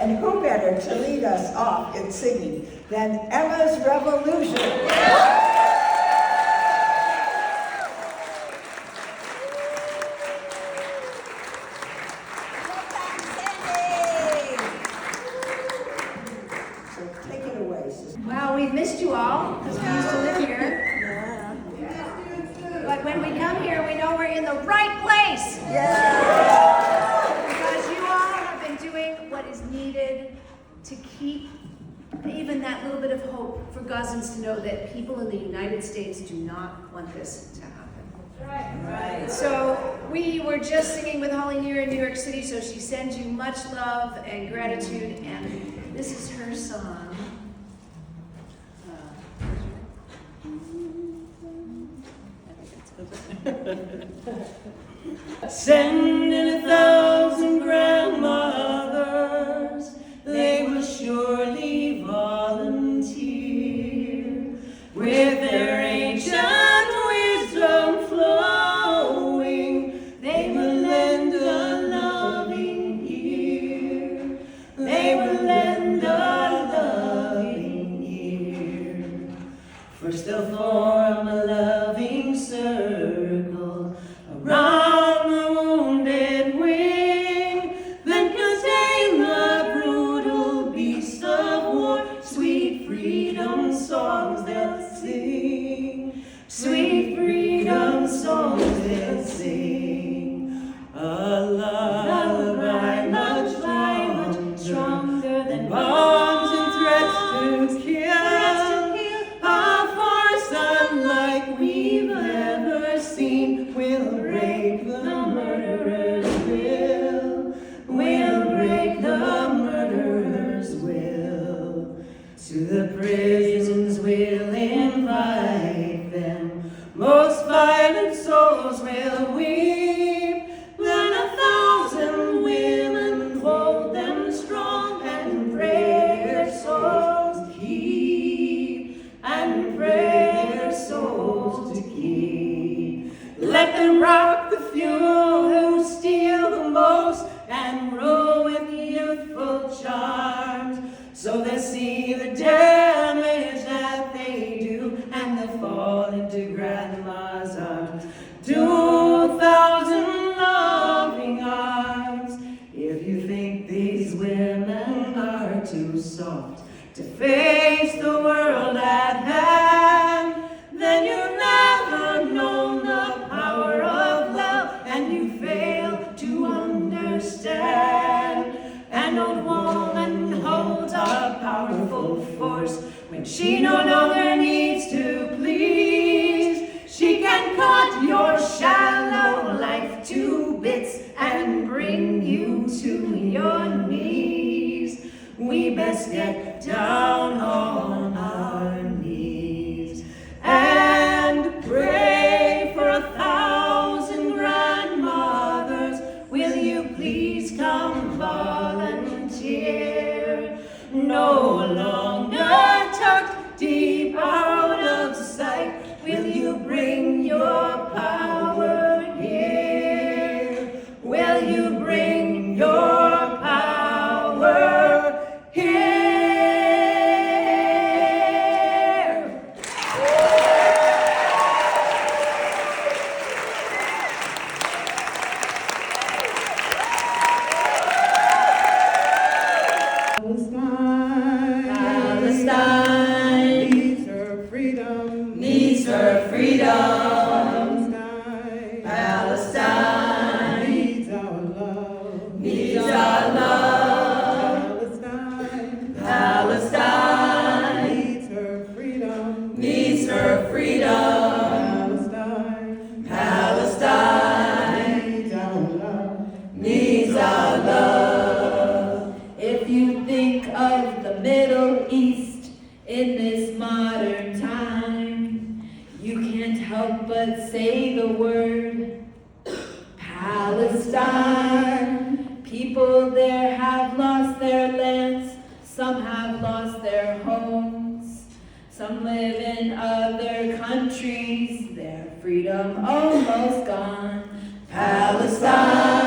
And who better to lead us off in singing than Emma's Revolution? So take it away, sister. Well, we've missed you all because we used to live here. But when we come here, we know we're in the right place. Because you all have been doing what is needed to keep even that little bit of hope for Gazans to know that people in the United States do not want this to happen. Right. So we were just singing with Holly Near in New York City, so she sends you much love and gratitude, and this is her song. Send in 1,000 grandmothers, they will surely volunteer, with their ancient wisdom flowing, they will lend a loving ear, they will lend a loving ear. First they'll form a loving circle around the wounded wing, then contain the brutal beast of war. Sweet freedom songs they'll sing, sweet freedom songs they'll sing. A lullaby much stronger than bombs and threats to kill. A force unlike we've ever seen will break the murderer's will, will break the murderer's will. To the prisons we'll invite them, most violent souls will weep, then 1,000 women hold them strong and pray their souls to keep, and pray their souls to keep. Let them rock the few who steal the most and rule with youthful charms, so they'll see the damage that they do and they'll fall into grandma's arms. 2,000 loving arms. If you think these women are too soft to face the world at hand, then you've never known the power of love, and you fail to understand. An old woman holds a powerful force when she no longer needs to please. She can cut your shallow life to bits and bring you to your knees. We best get down on our knees and pray for 1,000 grandmothers. Will you please come volunteer? No longer tucked deep out of sight. Will you bring your power here? Will you bring your power here? Palestine needs her freedom, needs her freedom. Palestine needs our love, needs our love. Palestine needs her freedom, needs her freedom. Palestine needs our love, needs our love. If you think of the Middle East in this modern time, you can't help but say the word Palestine. People there have lost their lands, some have lost their homes, some live in other countries, their freedom almost gone. Palestine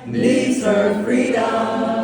needs her freedom.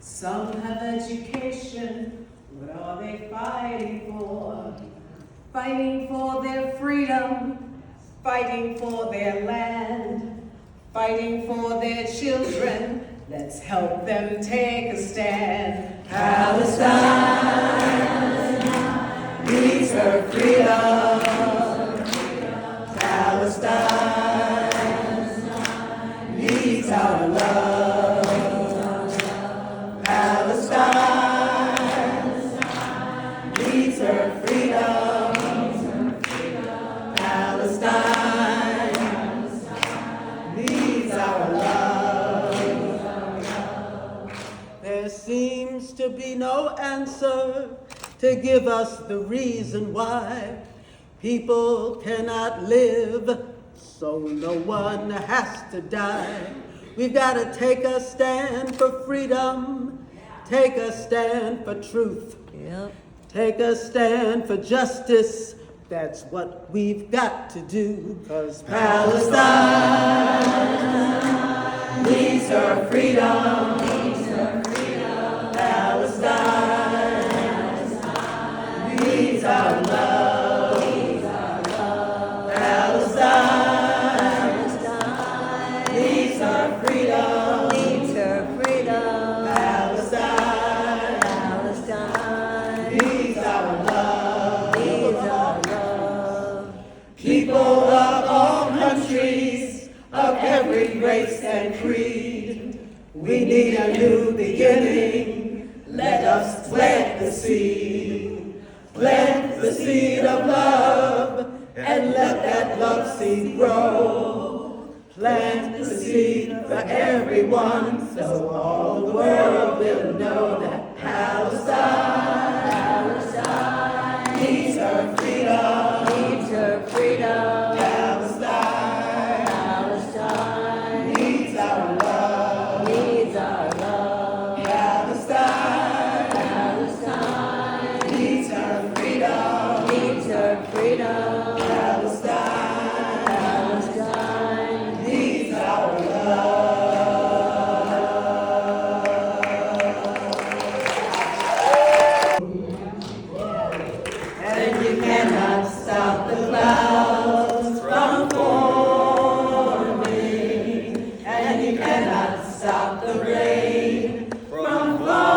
Some have education, what are they fighting for? Fighting for their freedom, fighting for their land, fighting for their children. Let's help them take a stand. Palestine needs her freedom. Palestine needs our love. Palestine needs her freedom. Palestine needs our love. There seems to be no answer to give us the reason why people cannot live, so no one has to die. We've got to take a stand for freedom, take a stand for truth, take a stand for justice. That's what we've got to do, 'cause Palestine needs her freedom. Palestine needs our love. Palestine needs her freedom. Palestine needs our love. People of all countries, of every race and creed, we need a new beginning. Let us plant the seed of love, and let that love seed grow. Plant the seed for everyone, so all the world will know that Palestine needs her freedom. Palestine needs our love. Palestine needs her freedom. Palestine needs our love. And you cannot stop the clouds from forming, and you cannot stop the rain from falling,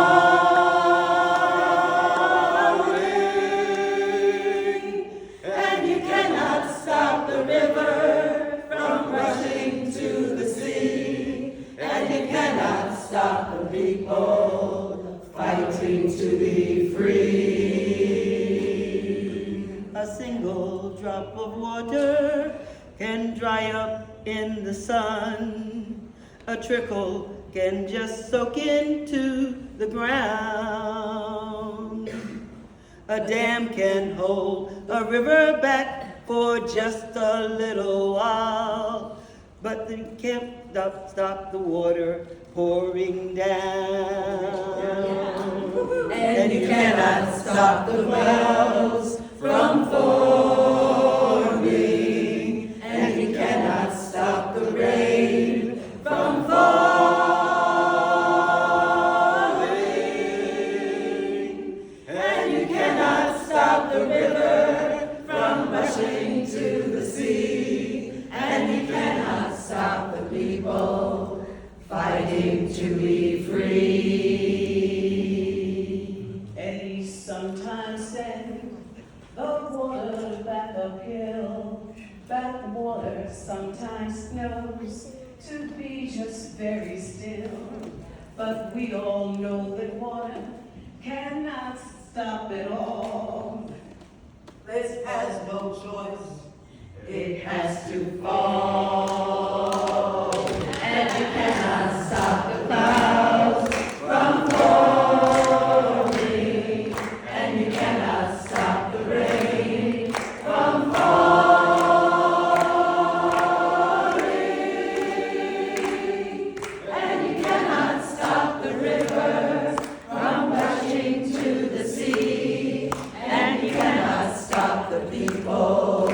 and you cannot stop the river from rushing to the sea, and you cannot stop the people fighting to be free. A single drop of water can dry up in the sun. A trickle can just soak into the ground. A dam can hold a river back for just a little while, but they can't stop the water pouring down. And you cannot stop the wells from forming, and you cannot stop the rain from falling, and you cannot stop the river from rushing to the sea, and you cannot stop the people fighting to be free. Eddie sometimes said, the water back uphill, back water sometimes knows to be just very still. But we all know that water cannot stop it all. This has no choice. It has to fall. And you cannot stop the clouds from forming, and you cannot stop the rain from falling, and you cannot stop the river from rushing to the sea, and you cannot stop the people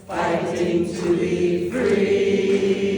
fighting to be free.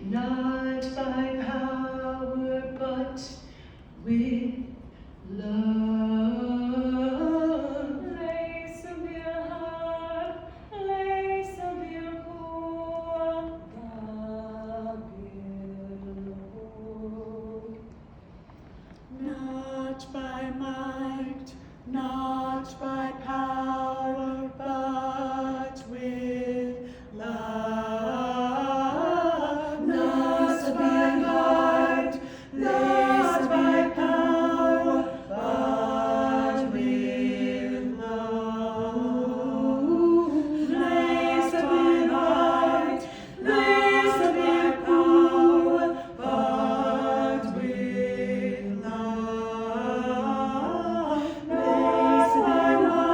not by power, but with love. Lace of your heart, lace of your not by might, not by power, but with love. Not by might, not by power, but with love. Lace of your might, lace of your power, but with love. Lace of your might.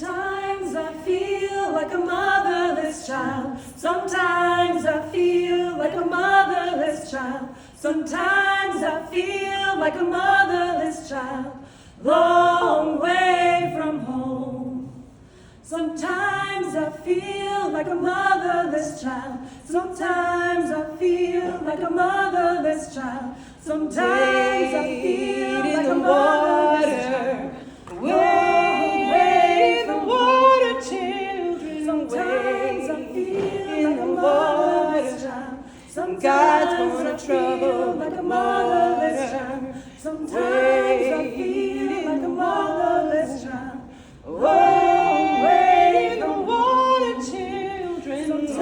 Sometimes I feel like a motherless child. Sometimes I feel like a motherless child. Sometimes I feel like a motherless child, long way from home. Sometimes I feel like a motherless child. Sometimes I feel like a motherless child. Sometimes I feel like a motherless child. Wade the water, children. Sometimes I feel like a motherless child. Sometimes God's gonna I feel trouble like a motherless child. Sometimes I feel like a motherless child. Wade the water, children. Sometimes I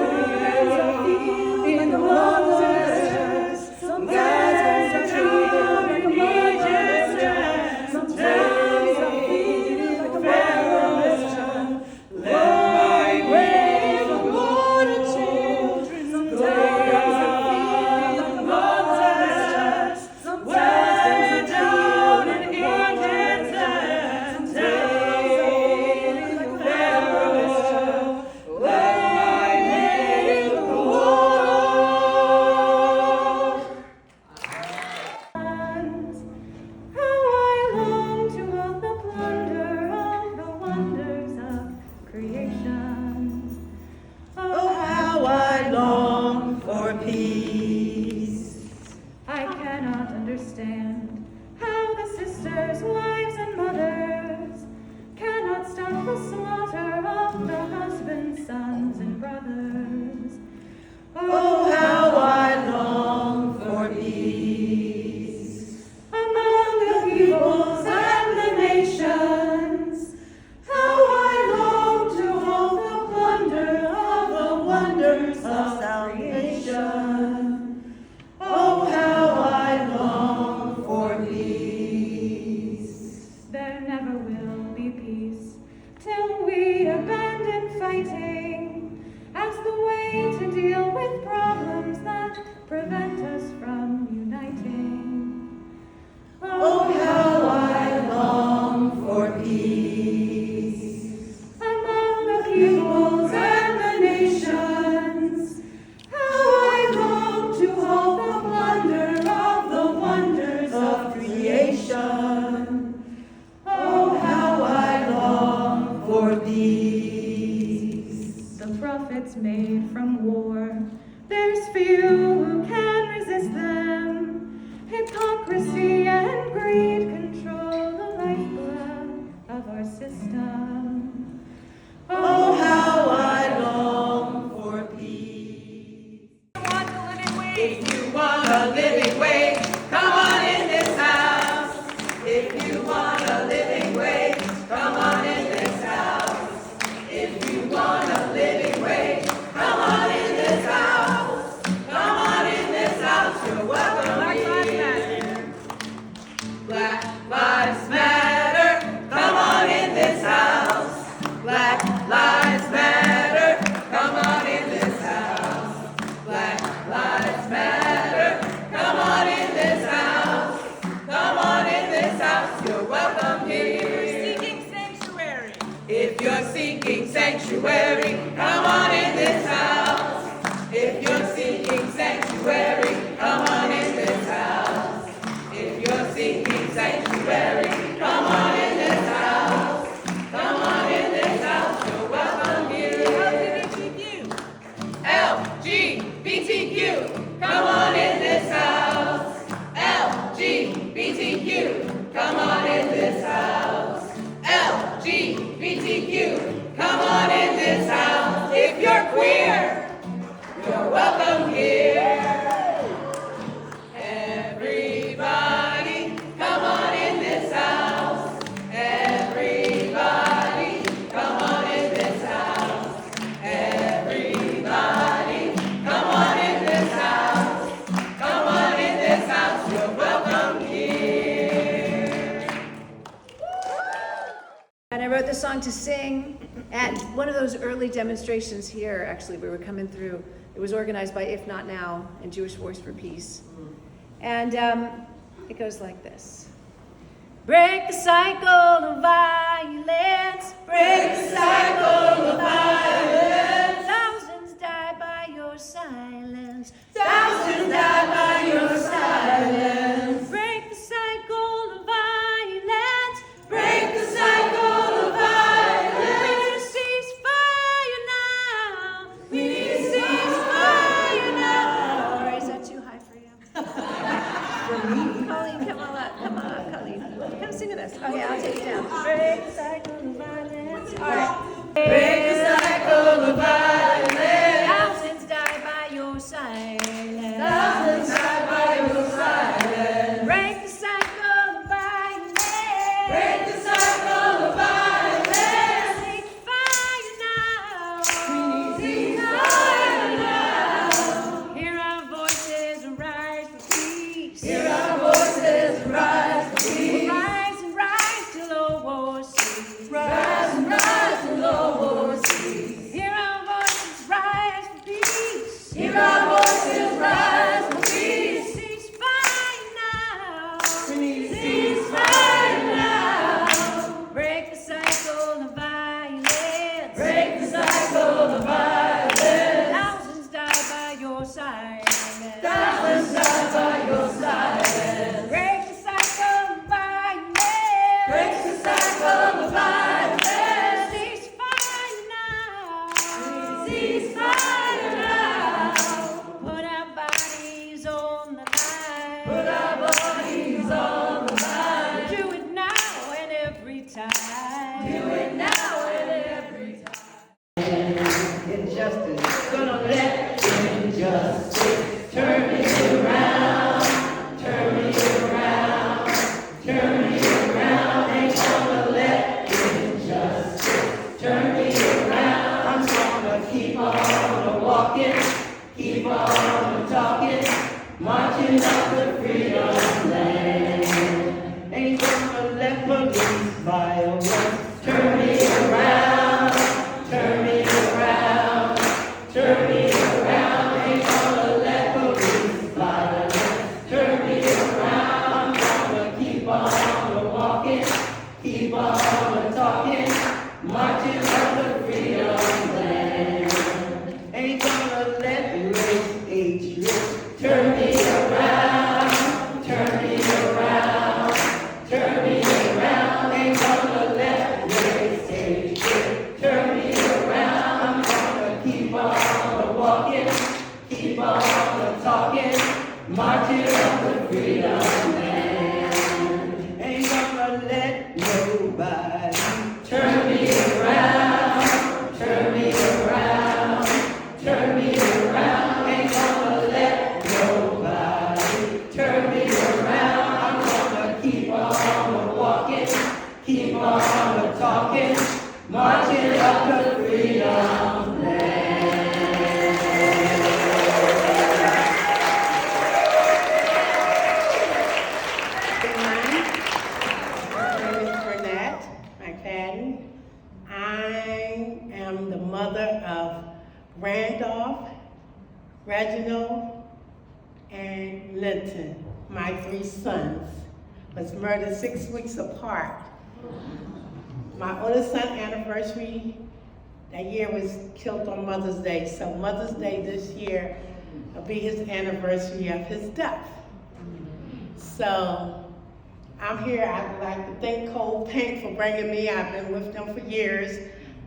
feel like a motherless child. Sometimes I feel like a motherless child. Sometimes I feel like a motherless child. Wade the water, children. Sometimes I feel like a motherless child. Sometimes I feel like a motherless child. Sometimes I feel like a motherless child. Wade the water. How I long to hold the plunder of the wonders of creation. Oh, how I long for peace. I cannot understand how the sisters, wives, and mothers cannot stop the slaughter of the husbands, sons, and brothers. Oh, how I long for peace. Among the peoples and the nations, how I long to hold the plunder of the wonders of creation. Oh, how I long for peace. There never will be peace till we abandon fighting as the way to deal with problems that prevent us from uniting. Oh, how I long for peace. Among the peoples and the nations, how I long to hold the plunder of the wonders of creation. Oh, how I long for peace. The prophets made from war, there's few who can resist them. Hypocrisy and greed control the lifeblood of our system. Oh, how I long for peace. If you want a living wage, come on in this house. If you want a living wage, come on in this house. If you want a living wage, come on in this house. Come on in this house, you're welcome here. Black Lives Matter, come on in this house. Black Lives Matter, come on in this house. Black Lives Matter, come on in this house. Come on in this house, you're welcome here. Seeking sanctuary. If you're seeking sanctuary, come on in this house. If you're seeking sanctuary, come on in this house. If you're seeking sanctuary, come on in this house. Come on in this house, you're welcome here. LGBTQ, come on in this house. LGBTQ, come on in this house. LGBTQ, come on in this house. If you're queer, you're welcome here. Everybody, come on in this house. Everybody, come on in this house. Everybody, come on in this house. Come on in this house, you're welcome here. And I wrote this song to sing at one of those early demonstrations here, actually, we were coming through. It was organized by If Not Now and Jewish Voice for Peace. And it goes like this. Break the cycle of violence. Break the cycle of violence. Thousands die by your silence. Thousands die by your silence. Break the cycle of violence. Break the cycle of violence. We need a ceasefire now. We need a ceasefire now. Or is that too high for you? Colleen, come on up, Colleen. Come sing with us. Okay, I'll take it down. Break the cycle of violence. All right. Break the cycle of violence. Thousands die by your silence. Thousands die by your silence. Break the cycle of violence. Break the cycle of violence. Ceasefire now. We need ceasefire now. Hear our voices rise for peace. Hear our voices rise for peace. Rise and rise till all war cease. Rise and rise till all war cease. Hear our voices rise for peace. Hear our voices rise for peace. Ceasefire now. We need ceasefire now. Break the cycle of violence. Break the cycle of violence. Thousands die by your silence. Thousands die by your silence. Break the cycle of violence. Break the cycle of violence. Ceasefire now. Ceasefire now. Put our bodies on the line. Put our bodies on the line. Do it now and every time. Do it now and every time. Injustice, gonna let injustice turn me around, turn me around, turn me around. Ain't gonna let injustice turn me around. I'm gonna keep on walking, keep on talking, marching up the freedom land. Ain't gonna let police violence turn me around, turn me around, turn me around. Ain't gonna let police violence turn me around. I'm gonna keep on walking, keep on talking, marching up the freedom land. Ain't gonna let race hatred turn me around, turn me around, turn me around. Ain't gonna let race hatred turn me around. I'm gonna keep on walking, keep on talking, marching up the freedom land. Ain't gonna let nobody turn me around, turn me around, turn me around. Ain't gonna let nobody turn me around. I'm gonna keep on walking, keep on talking, marching up the freedom land. Good morning. My name is Burnett McFadden. I am the mother of Randolph, Reginald, and Linton. My 3 sons was murdered 6 weeks apart. My oldest son anniversary that year was killed on Mother's Day. So Mother's Day this year will be his anniversary of his death. So I'm here. I'd like to thank CODEPINK for bringing me. I've been with them for years.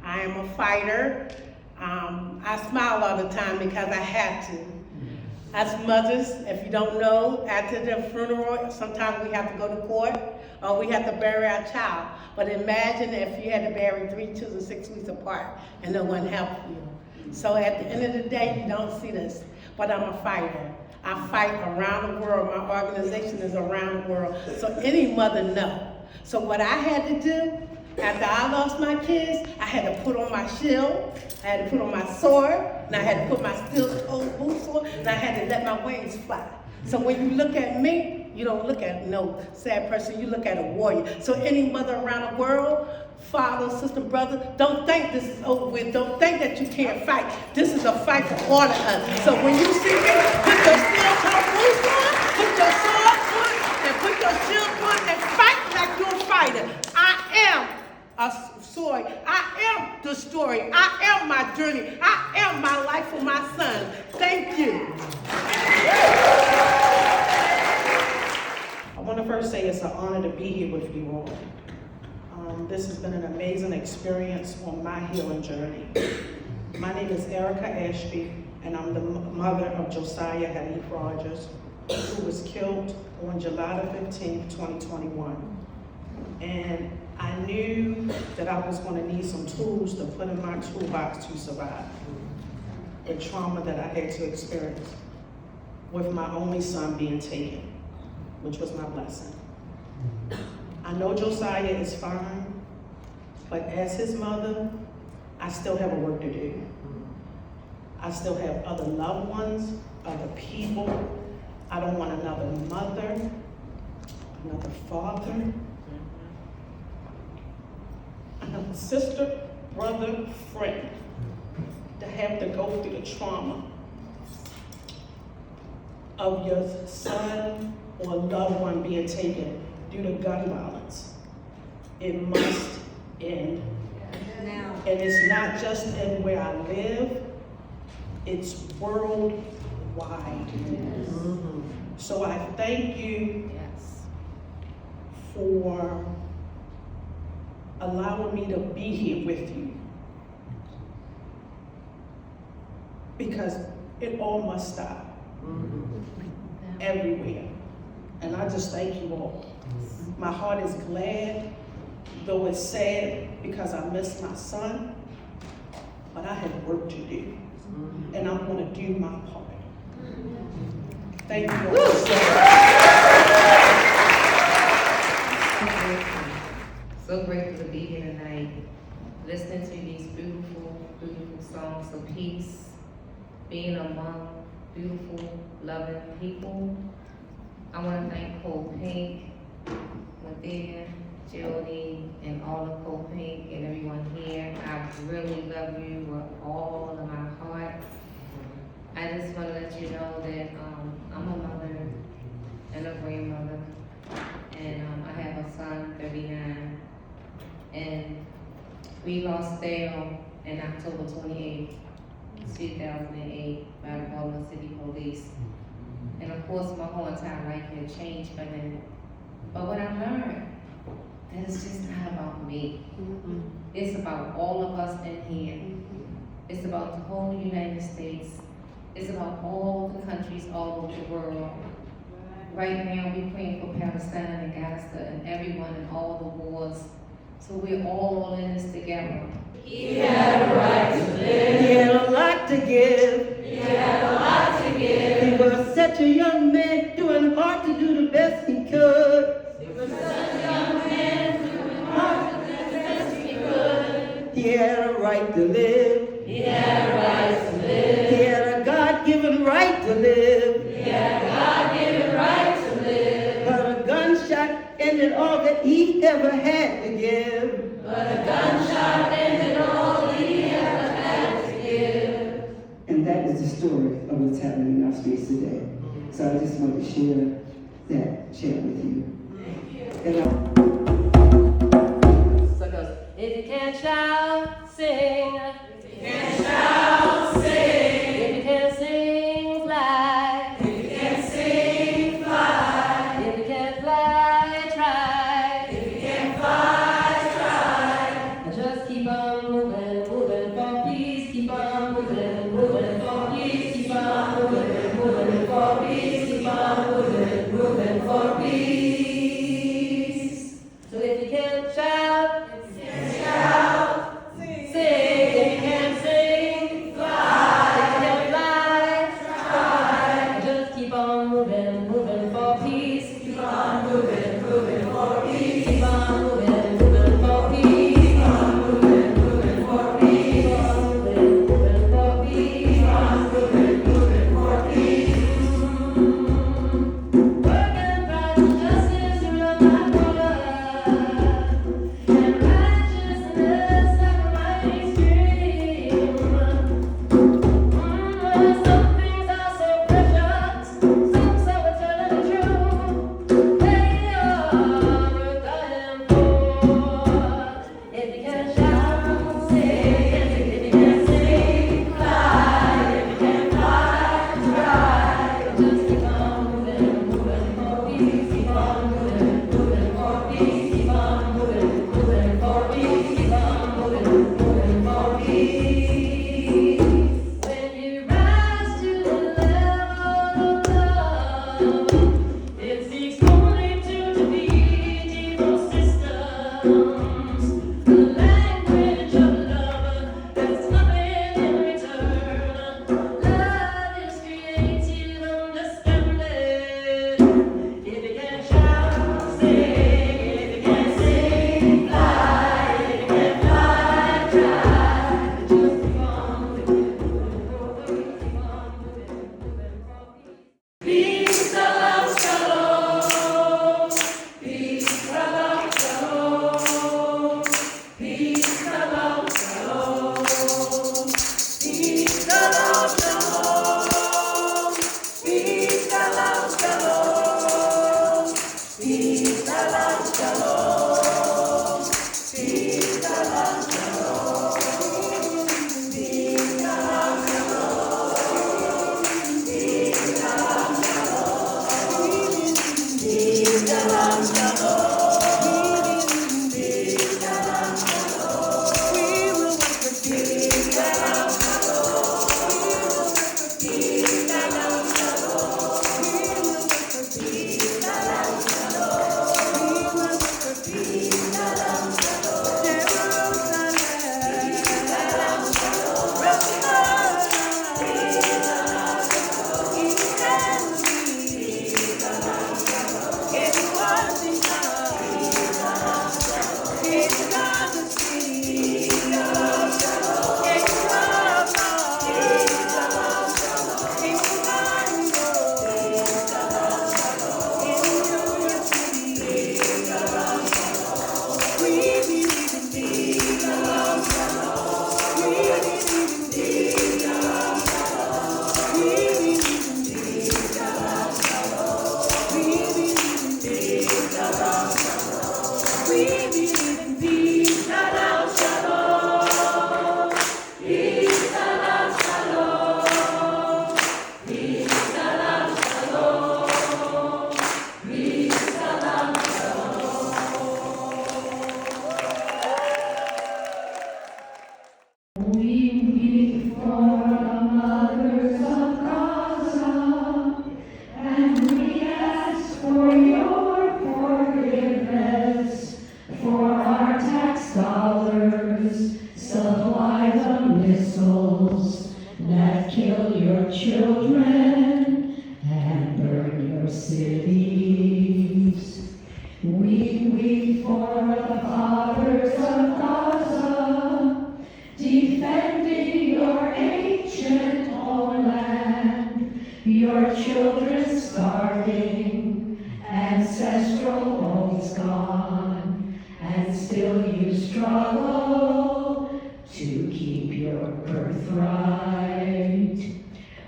I am a fighter. I smile all the time because I had to. As mothers, if you don't know, after the funeral, sometimes we have to go to court or we have to bury our child. But imagine if you had to bury 3 children 6 weeks apart and no one helped you. So at the end of the day, you don't see this. But I'm a fighter. I fight around the world. My organization is around the world. So any mother knows. So what I had to do, after I lost my kids, I had to put on my shield, I had to put on my sword, and I had to put my steel-toed boots on, and I had to let my wings fly. So when you look at me, you don't look at no sad person, you look at a warrior. So any mother around the world, father, sister, brother, don't think this is over with. Don't think that you can't fight. This is a fight for all of us. So when you see me, put your steel-toed boots on, put your sword on, and put your shield on, and fight like you're fighter. I am a story. I am the story. I am my journey. I am my life for my son. Thank you. I want to first say it's an honor to be here with you all. This has been an amazing experience on my healing journey. My name is Erica Ashby, and I'm the mother of Josiah Hadith Rogers, who was killed on July the 15th, 2021. And I knew that I was going to need some tools to put in my toolbox to survive the trauma that I had to experience with my only son being taken, which was my blessing. I know Josiah is fine, but as his mother, I still have a work to do. I still have other loved ones, other people. I don't want another mother, another father, another sister, brother, friend to have to go through the trauma of your son or loved one being taken due to gun violence. It must end. Now. And it's not just in where I live, it's worldwide. So I thank you for allowing me to be here with you, because it all must stop everywhere. And I just thank you all. My heart is glad, though it's sad because I miss my son, but I have work to do, and I'm going to do my part. Thank you all. So grateful to be here tonight, listening to these beautiful, beautiful songs of peace, being among beautiful, loving people. I want to thank CODEPINK, Medea, Jody, and all of CODEPINK and everyone here. I really love you with all of my heart. I just want to let you know that I'm a mother and a grandmother, and I have a son, 39, and we lost Dale in October 28th, 2008 by the Baltimore City Police. And of course, my whole entire life had changed by then. But what I learned, that it's just not about me. It's about all of us in here. It's about the whole United States. It's about all the countries all over the world. Right now, we're praying for Palestine and Gaza and everyone in all the wars. So we're all in this together. He had a right to live. He had a lot to give. He had a lot to give. He was such a young man, doing hard to do the best he could. He was such a young man, doing hard to do the best he could. He had a right to live. He had a right to live. He had a God-given right to live. He had a God-given right to live. But a gunshot ended all that he ever had to give. But a gunshot ended all that he ever had to give. And that is the story of what's happening in our space today. So I just wanted to share with you. Thank you. And So it goes, if you can't shout, sing. If you can't shout, sing. If you can't sing, fly. If you can't sing, fly. If you can't fly, try. If you can't fly, try. And just keep on moving, moving for peace. Keep on moving, moving for peace. Keep on moving, moving for peace. Keep on moving. the missiles that kill your children and burn your cities. We weep for the fathers of Gaza, defending your ancient homeland, your children starving, ancestral homes gone, and still you struggle to keep your birthright.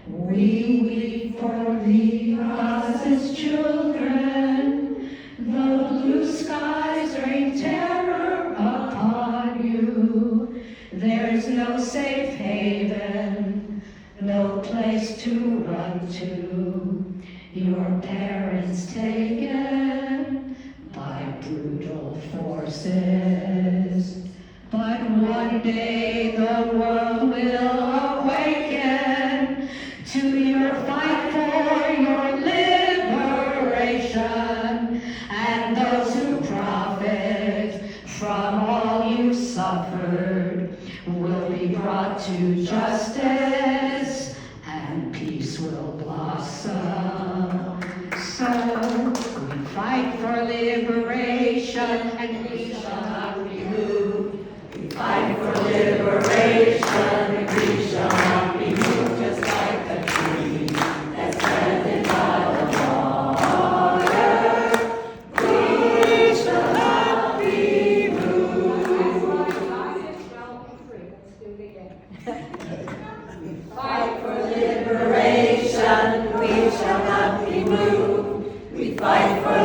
We weep for the Gaza's children, the blue skies rain terror upon you. There's no safe haven, no place to run to. Your parents taken by brutal forces. But one day the world will awaken to your fight for your liberation, and those who profit from all you suffered will be brought to justice, and peace will blossom. So we fight for liberation, and we shall not be moved. We fight for liberation, and we shall not be moved, just like the tree that's planted by the water. We shall not be moved. Fight for liberation, we shall not be moved. We fight for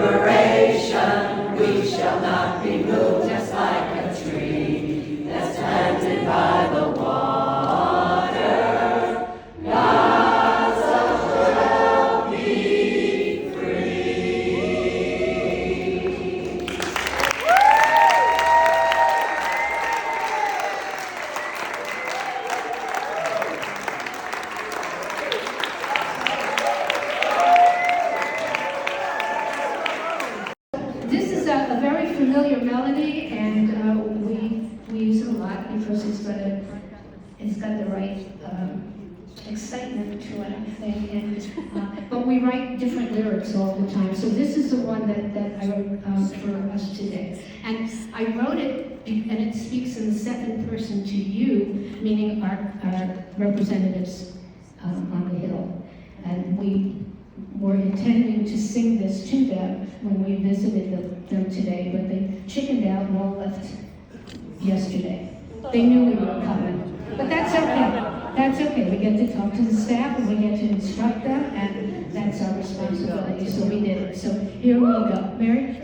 liberation, we shall not be moved, just like a tree that's planted by the water. Gaza shall be free. This is a very familiar melody, and we use it a lot because it's got the right excitement to it, I think. And but we write different lyrics all the time. So this is the one that I wrote for us today, and I wrote it, and it speaks in the second person to you, meaning our representatives on the Hill, and we were intending to sing this to them when we visited them today, but they chickened out and all left yesterday. They knew we were coming, but that's okay. That's okay. We get to talk to the staff and we get to instruct them, and that's our responsibility, so we did it. So here we go. Mary?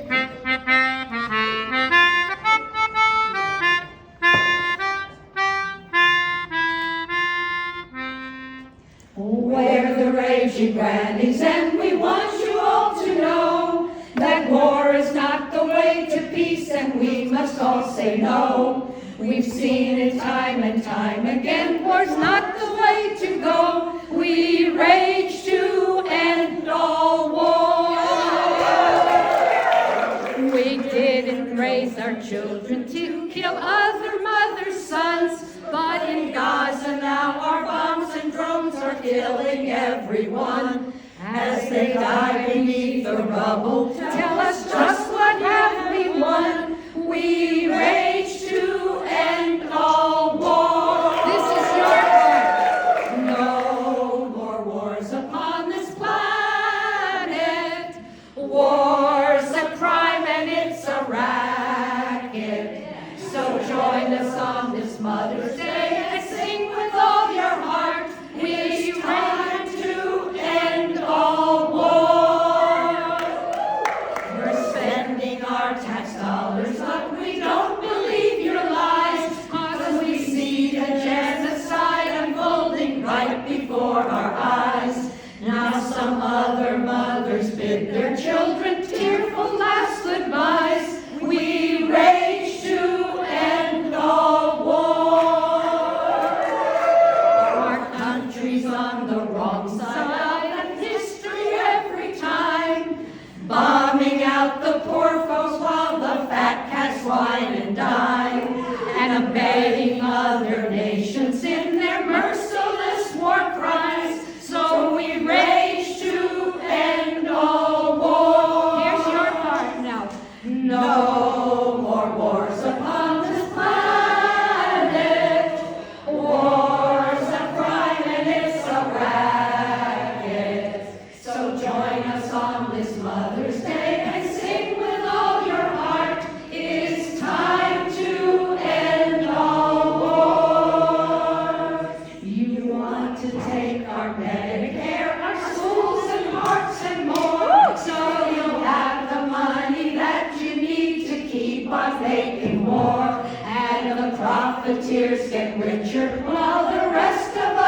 We're the raging grannies, and we want you all to know that war is not the way to peace, and we must all say no. We've seen it time and time again, war's not the way to go. We rage to end all war. We didn't raise our children to kill other mothers' sons, but in Gaza now our bombs and drones are killing everyone. As they die beneath the rubble, tell us just what have we won? We rage to end all war. This is your part. No more wars upon this planet. War's a crime and it's a racket. So join us on this Mother's Day and sing with all your heart. It's time to end all war. We're get richer while the rest of